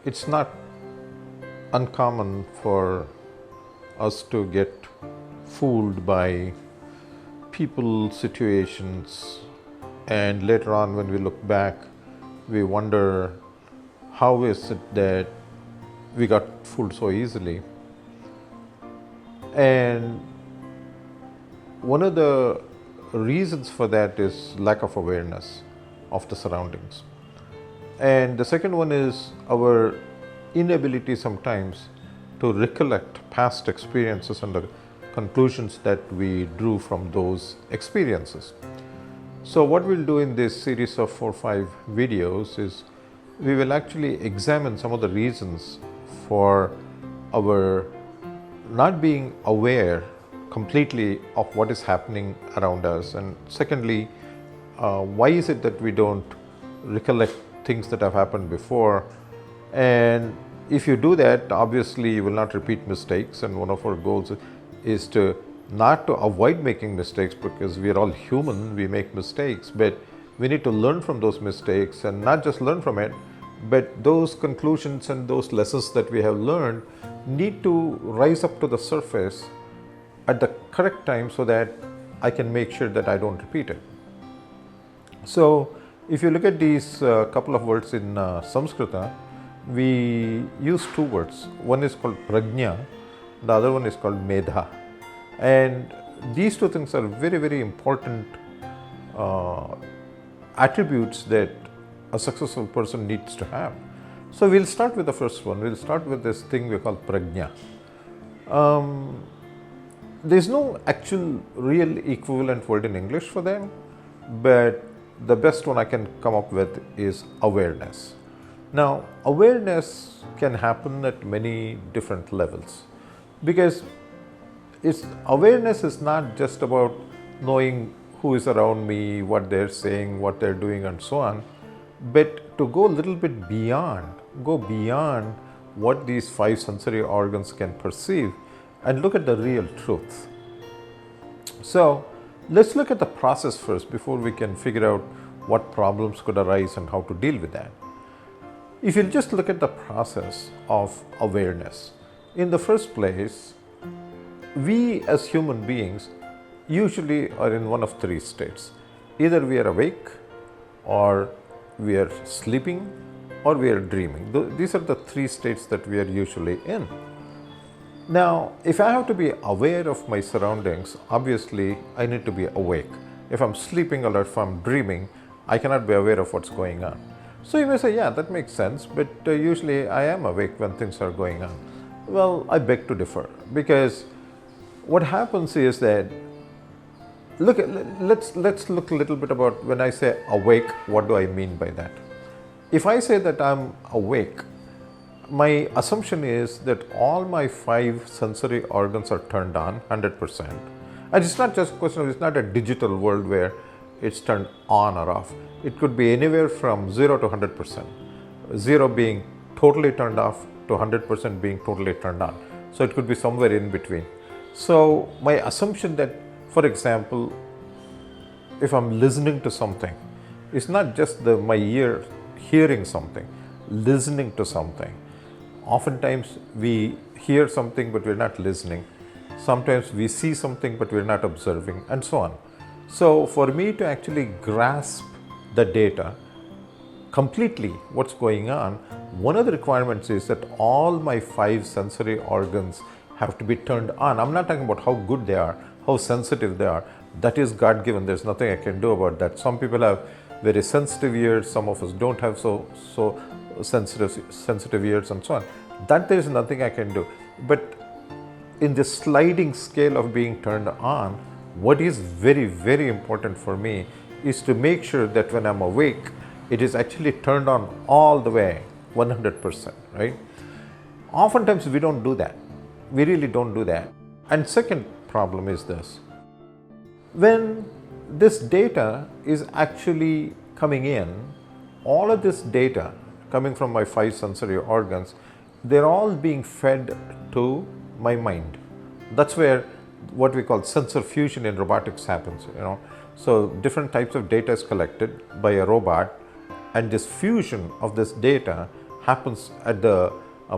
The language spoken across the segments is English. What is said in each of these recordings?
it's not uncommon for us to get fooled by people, situations, and later on when we look back, we wonder how is it that we got fooled so easily. And one of the reasons for that is lack of awareness of the surroundings. And the second one is our inability sometimes to recollect past experiences and the conclusions that we drew from those experiences. So what we'll do in this series of 4 or 5 videos is we will actually examine some of the reasons for our not being aware completely of what is happening around us, and secondly, why is it that we don't recollect things that have happened before. And if you do that, obviously you will not repeat mistakes, and one of our goals is to not to avoid making mistakes, because we are all human, we make mistakes, but we need to learn from those mistakes, and not just learn from it, but those conclusions and those lessons that we have learned need to rise up to the surface at the correct time so that I can make sure that I don't repeat it. So if you look at these couple of words in Sanskrita, we use 2 words. One is called Pragnya, the other one is called Medha. And these 2 things are very, very important attributes that a successful person needs to have. So we'll start with the first one. We'll start with this thing we call Pragnya. There's no actual real equivalent word in English for them, but the best one I can come up with is awareness. Now, awareness can happen at many different levels, because awareness is not just about knowing who is around me, what they're saying, what they're doing, and so on, but to go a little bit beyond, what these 5 sensory organs can perceive and look at the real truth. So let's look at the process first before we can figure out what problems could arise and how to deal with that. If you just look at the process of awareness, in the first place, we as human beings usually are in one of 3 states. Either we are awake, or we are sleeping, or we are dreaming. These are the 3 states that we are usually in. Now, if I have to be aware of my surroundings, obviously I need to be awake. If I'm sleeping or if I'm dreaming, I cannot be aware of what's going on. So you may say, yeah, that makes sense, but usually I am awake when things are going on. Well, I beg to differ, because what happens is that, let's look a little bit about when I say awake, what do I mean by that? If I say that I'm awake, my assumption is that all my 5 sensory organs are turned on 100%. And it's not just a question of, it's not a digital world where it's turned on or off. It could be anywhere from 0 to 100%. 0 being totally turned off to 100% being totally turned on. So it could be somewhere in between. So my assumption that, for example, if I'm listening to something, it's not just my ear hearing something, listening to something. Oftentimes we hear something but we're not listening. Sometimes we see something but we're not observing, and so on. So for me to actually grasp the data completely, what's going on, one of the requirements is that all my 5 sensory organs have to be turned on. I'm not talking about how good they are, how sensitive they are. That is God-given. There's nothing I can do about that. Some people have very sensitive ears, some of us don't have so sensitive ears, and so on. That there is nothing I can do. But in the sliding scale of being turned on, what is very, very important for me is to make sure that when I'm awake, it is actually turned on all the way, 100%, right? Oftentimes we don't do that. We really don't do that. And second problem is this. When this data is actually coming in, all of this data coming from my 5 sensory organs, they're all being fed to my mind. That's where what we call sensor fusion in robotics happens, So different types of data is collected by a robot, and this fusion of this data happens at the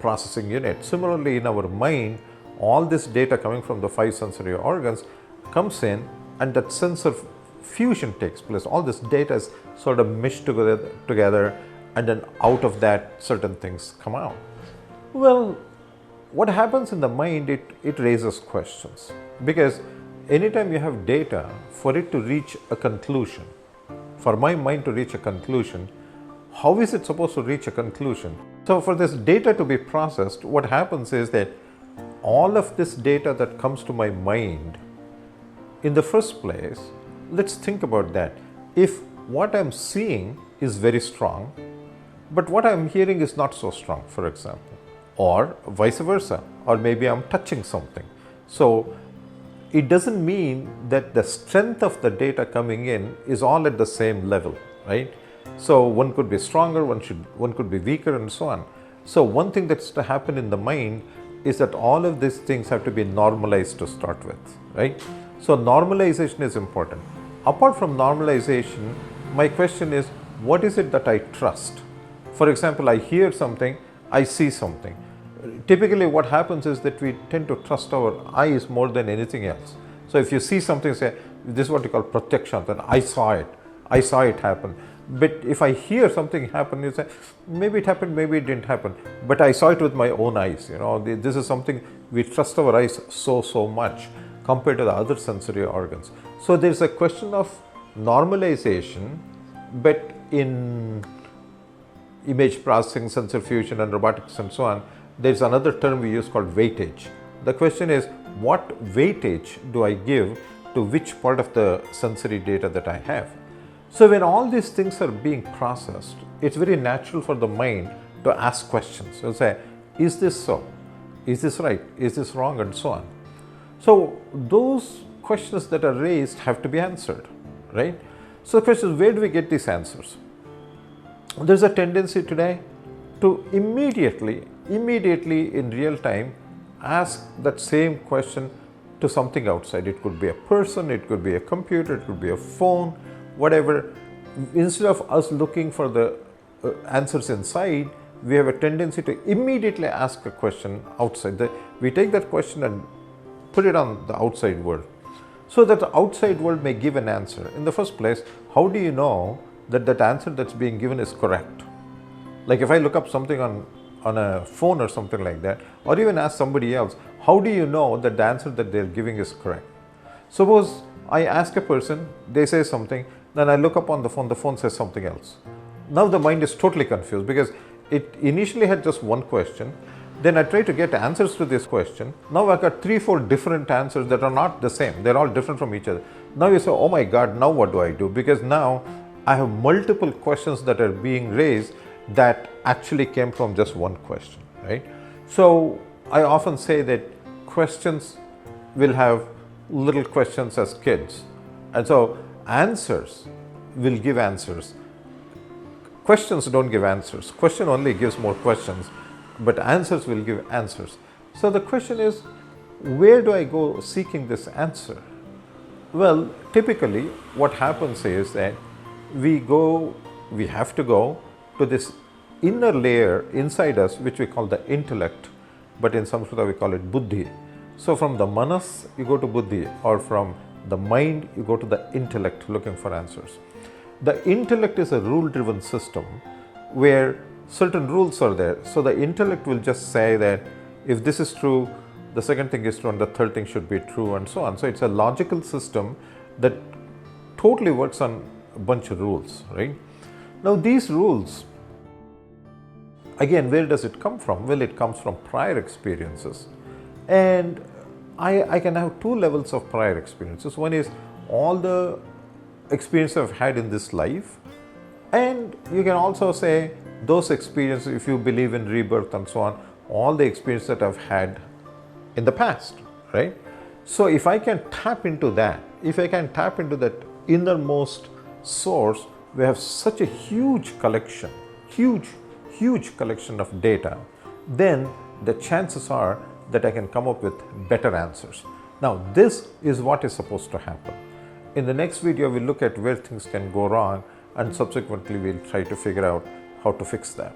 processing unit. Similarly, in our mind, all this data coming from the 5 sensory organs comes in, and that sensor fusion takes place. All this data is sort of meshed together, and then out of that certain things come out. Well, what happens in the mind, it raises questions, because anytime you have data, for it to reach a conclusion, for my mind to reach a conclusion, how is it supposed to reach a conclusion? So for this data to be processed, what happens is that all of this data that comes to my mind, in the first place, let's think about that. If what I'm seeing is very strong, but what I'm hearing is not so strong, for example, or vice versa, or maybe I'm touching something. So it doesn't mean that the strength of the data coming in is all at the same level, right? So one could be stronger, one could be weaker, and so on. So one thing that's to happen in the mind is that all of these things have to be normalized to start with, right? So normalization is important. Apart from normalization, my question is, what is it that I trust? For example, I hear something, I see something. Typically what happens is that we tend to trust our eyes more than anything else. So if you see something, say, this is what you call pratyaksha, that I saw it happen. But if I hear something happen, you say, maybe it happened, maybe it didn't happen, but I saw it with my own eyes. This is something we trust our eyes so much compared to the other sensory organs. So there's a question of normalization, but in image processing, sensor fusion, and robotics and so on, there's another term we use called weightage. The question is, what weightage do I give to which part of the sensory data that I have? So when all these things are being processed, it's very natural for the mind to ask questions. It'll say, is this so? Is this right? Is this wrong? And so on. So those questions that are raised have to be answered, right? So the question is, where do we get these answers? There's a tendency today to immediately in real time ask that same question to something outside. It could be a person, it could be a computer, it could be a phone, whatever. Instead of us looking for the answers inside, we have a tendency to immediately ask a question outside. We take that question and put it on the outside world, so that the outside world may give an answer. In the first place, how do you know that that answer that's being given is correct? Like if I look up something on a phone or something like that, or even ask somebody else, how do you know that the answer that they're giving is correct? Suppose I ask a person, they say something, then I look up on the phone says something else. Now the mind is totally confused, because it initially had just one question, then I try to get answers to this question. Now I've got 3-4 different answers that are not the same, they're all different from each other. Now you say, oh my God, now what do I do? Because now I have multiple questions that are being raised that actually came from just one question, right? So I often say that questions will have little questions as kids, and so answers will give answers. Questions don't give answers. Question only gives more questions, but answers will give answers. So the question is, where do I go seeking this answer? Well, typically what happens is that we have to go to this inner layer inside us, which we call the intellect, but in Sanskrit we call it buddhi. So from the manas you go to buddhi, or from the mind you go to the intellect looking for answers. The intellect is a rule-driven system where certain rules are there. So the intellect will just say that if this is true, the second thing is true, and the third thing should be true, and so on. So it's a logical system that totally works on a bunch of rules, right? Now these rules, again, where does it come from? Well, it comes from prior experiences. And I can have 2 levels of prior experiences. One is all the experiences I've had in this life, and you can also say those experiences, if you believe in rebirth and so on, all the experiences that I've had in the past, right? So if I can tap into that, if I can tap into that innermost source, we have such a huge collection, huge collection of data, then the chances are that I can come up with better answers. Now, this is what is supposed to happen. In the next video, we'll look at where things can go wrong, and subsequently we'll try to figure out how to fix that.